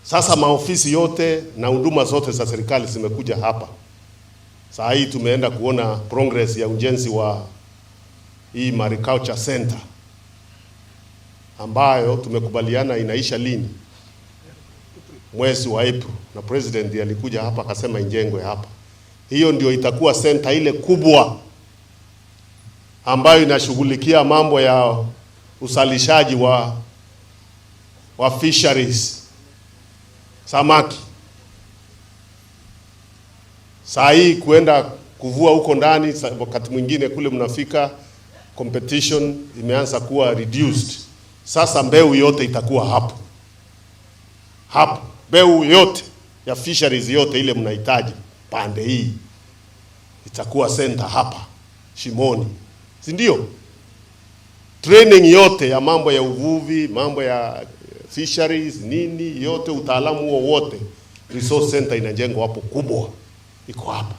Sasa maofisi yote na huduma zote za serikali zimekuja hapa. Saa hii tumeenda kuona progress ya ujenzi wa hii Mariculture Center ambayo tumekubaliana inaisha lini? Mwezi wa April, na president alikuja hapa akasema injengwe hapa. Hiyo ndio itakuwa center ile kubwa ambayo inashughulikia mambo ya usalishaji wa fisheries, samaki. Saa hii kuenda kuvua huko ndani, wakati mwingine kule mnafika competition imeanza kuwa reduced. Sasa mbeu yote itakuwa hapo. Hapo mbeu yote ya fisheries yote ile mnahitaji pande hii itakuwa center hapa Shimoni, si ndio? Training yote ya mambo ya uvuvi, mambo ya fisheries, nini yote, utaalamu huo wote, resource center inajengwa hapo kubwa, iko hapa.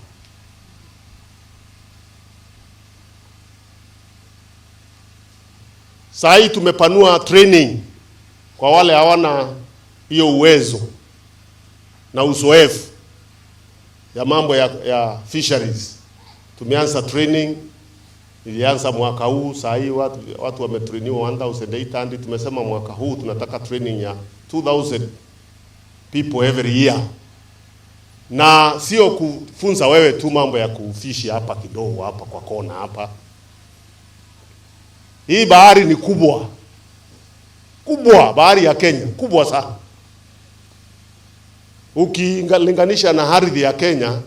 Saa hii tumepanua training kwa wale hawana hiyo uwezo na uzoefu ya mambo ya fisheries. Tumeanza training, ilianza mwaka huu. Saa hii watu wametrainiwa 1800. Tumesema mwaka huu tunataka training ya 2000 people every year. Na sio kufunza wewe tu mambo ya kufishi hapa kidogo hapa kwa kona hapa. Hii bahari ni kubwa. Kubwa, bahari ya Kenya, kubwa sana. Ukilinganisha na ardhi ya Kenya,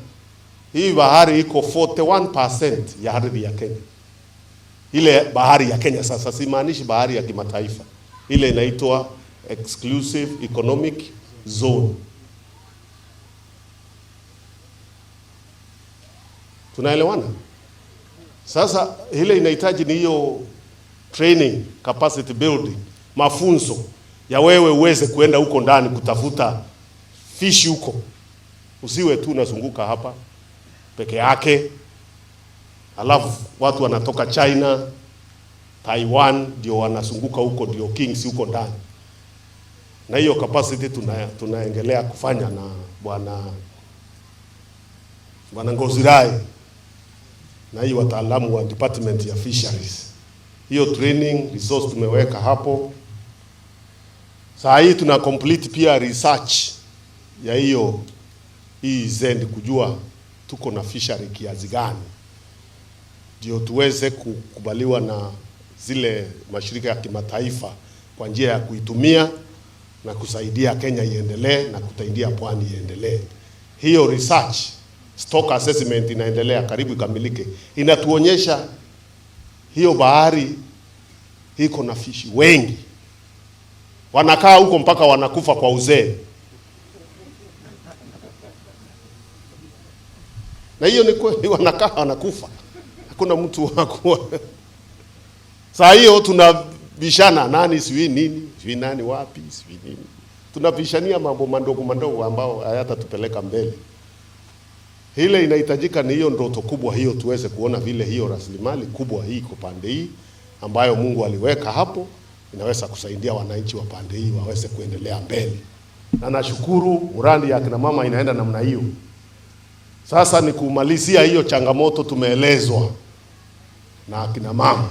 hii bahari iko 41% ya ardhi ya Kenya. Ile bahari ya Kenya sasa simaanishi bahari ya kimataifa. Ile inaitwa Exclusive Economic Zone. Tunaelewana? Sasa ile inahitaji ni hiyo training, capacity building, mafunzo ya wewe uweze kuenda huko ndani kutafuta fish huko. Usiwe tu unazunguka hapa peke yake. Alafu watu wanatoka China, Taiwan ndio wanazunguka huko, ndio kings huko ndani. Na hiyo capacity tunaendelea kufanya na bwana Ngozirai na hii wataalamu wa department ya fisheries. Hiyo training resource tumeweka hapo. Saa hii tuna complete pia research ya hii zend kujua tuko na fishery kiasi gani, ndio tuweze kukubaliwa na zile mashirika ya kimataifa kwa njia ya kuitumia na kusaidia Kenya iendelee na kusaidia pwani iendelee. Hiyo research stock assessment inaendelea, karibu ikamilike. Inatuonyesha hiyo bahari iko na fishi wengi, wanakaa huko mpaka wanakufa kwa uzee. Na hiyo ni kweli, wanakaa wanakufa, hakuna mtu wakuwa. Saa hiyo tunabishana nani sijui nini, sijui nani wapi, sijui nini. Tunabishania mambo mandogo ambao hayatatupeleka mbele. Ile inahitajika ni hiyo ndoto kubwa hiyo, tuweze kuona vile hiyo rasilimali kubwa hii kwa pande hii ambayo Mungu aliweka hapo inaweza kusaidia wananchi wa pande hii waweze kuendelea mbele. Na nashukuru mradi ya kina mama inaenda namna hiyo. Sasa ni kumalizia hiyo changamoto tumeelezwa na kina mama.